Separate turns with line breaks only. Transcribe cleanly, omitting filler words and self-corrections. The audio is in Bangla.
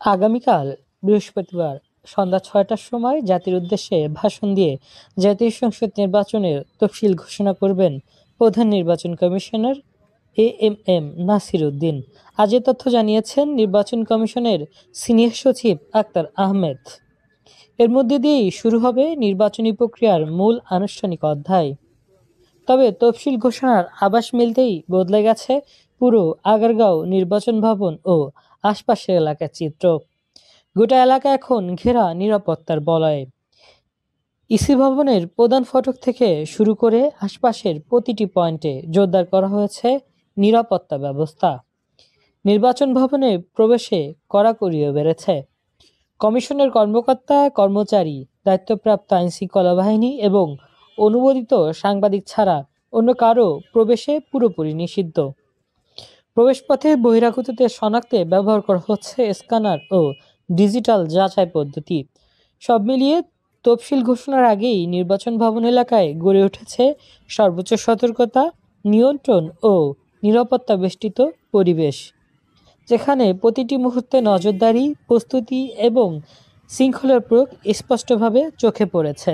আগামীকাল বৃহস্পতিবার সন্ধ্যা ৬টার সময় জাতির উদ্দেশ্যে ভাষণ দিয়ে জাতীয় সংসদ নির্বাচনের তফসিল ঘোষণা করবেন প্রধান নির্বাচন কমিশনার এএমএম নাসির উদ্দিন। আজ এ তথ্য জানিয়েছেন নির্বাচন কমিশনের সিনিয়র সচিব আক্তার আহমেদ। এর মধ্যে দিয়েই শুরু হবে নির্বাচনী প্রক্রিয়ার মূল আনুষ্ঠানিক অধ্যায়। তবে তফসিল ঘোষণার আভাস মিলতেই বদলে গেছে পুরো আগারগাঁও নির্বাচন ভবন ও আশপাশের এলাকার চিত্র। গোটা এলাকা এখন ঘেরা নিরাপত্তার বলয়ে। ইসি ভবনের প্রধান ফটক থেকে শুরু করে আশপাশের প্রতিটি পয়েন্টে জোরদার করা হয়েছে নিরাপত্তা ব্যবস্থা। নির্বাচন ভবনে প্রবেশে কড়াকড়িও বেড়েছে। কমিশনের কর্মকর্তা কর্মচারী, দায়িত্বপ্রাপ্ত আইনশৃঙ্খলা বাহিনী এবং অনুমোদিত সাংবাদিক ছাড়া অন্য কারো প্রবেশে পুরোপুরি নিষিদ্ধ। প্রবেশপথে বহিরাগতদের শনাক্তে ব্যবহার করা হচ্ছে স্ক্যানার ও ডিজিটাল যাচাই পদ্ধতি। সব মিলিয়ে তফসিল ঘোষণার আগেই নির্বাচন ভবন এলাকায় গড়ে উঠেছে সর্বোচ্চ সতর্কতা, নিয়ন্ত্রণ ও নিরাপত্তা বেষ্টিত পরিবেশ, যেখানে প্রতিটি মুহূর্তে নজরদারি, প্রস্তুতি এবং শৃঙ্খলার প্রয়োগ স্পষ্টভাবে চোখে পড়েছে।